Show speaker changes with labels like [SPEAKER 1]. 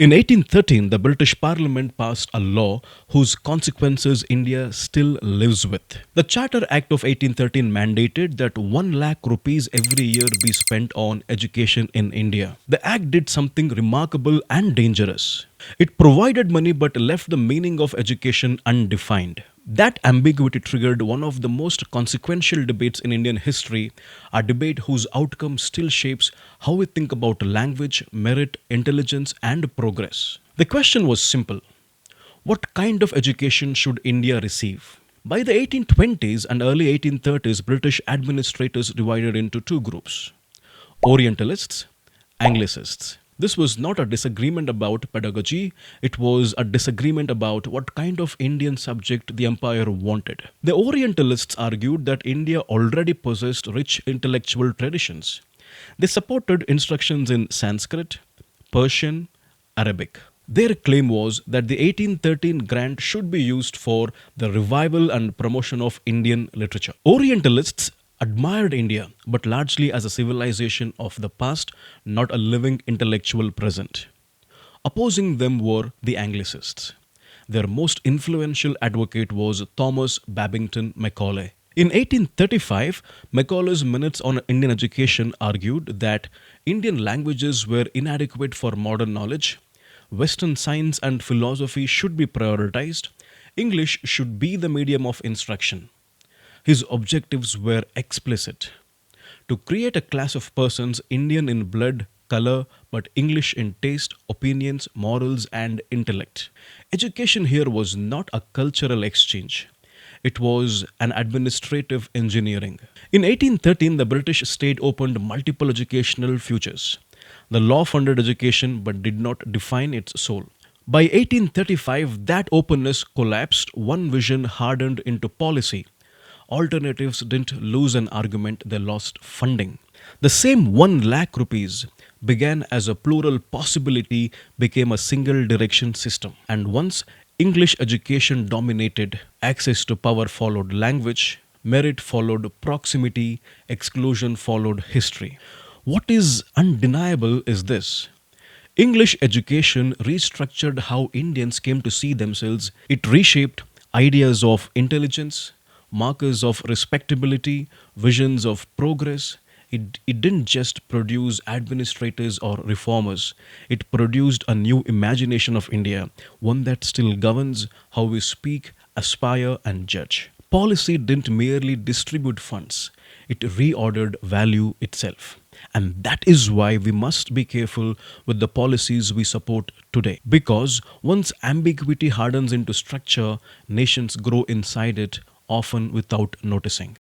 [SPEAKER 1] In 1813, the British Parliament passed a law whose consequences India still lives with. The Charter Act of 1813 mandated that 1 lakh rupees every year be spent on education in India. The act did something remarkable and dangerous. It provided money but left the meaning of education undefined. That ambiguity triggered one of the most consequential debates in Indian history, a debate whose outcome still shapes how we think about language, merit, intelligence, and progress. The question was simple: what kind of education should India receive? By the 1820s and early 1830s, British administrators divided into two groups: Orientalists, Anglicists. This was not a disagreement about pedagogy, it was a disagreement about what kind of Indian subject the empire wanted. The Orientalists argued that India already possessed rich intellectual traditions. They supported instructions in Sanskrit, Persian, Arabic. Their claim was that the 1813 grant should be used for the revival and promotion of Indian literature. Orientalists admired India, but largely as a civilization of the past, not a living intellectual present. Opposing them were the Anglicists. Their most influential advocate was Thomas Babington Macaulay. In 1835, Macaulay's Minutes on Indian Education argued that Indian languages were inadequate for modern knowledge, Western science and philosophy should be prioritized, English should be the medium of instruction. His objectives were explicit: to create a class of persons Indian in blood, color, but English in taste, opinions, morals, and intellect. Education here was not a cultural exchange. It was an administrative engineering. In 1813, the British state opened multiple educational futures. The law funded education but did not define its soul. By 1835, that openness collapsed, one vision hardened into policy. Alternatives didn't lose an argument, they lost funding. The same 1 lakh rupees began as a plural possibility, became a single direction system. And once English education dominated, access to power followed language, merit followed proximity, exclusion followed history. What is undeniable is this: English education restructured how Indians came to see themselves. It reshaped ideas of intelligence, markers of respectability, visions of progress. It didn't just produce administrators or reformers, it produced a new imagination of India, one that still governs how we speak, aspire, and judge. Policy didn't merely distribute funds, it reordered value itself. And that is why we must be careful with the policies we support today. Because once ambiguity hardens into structure, nations grow inside it, often without noticing.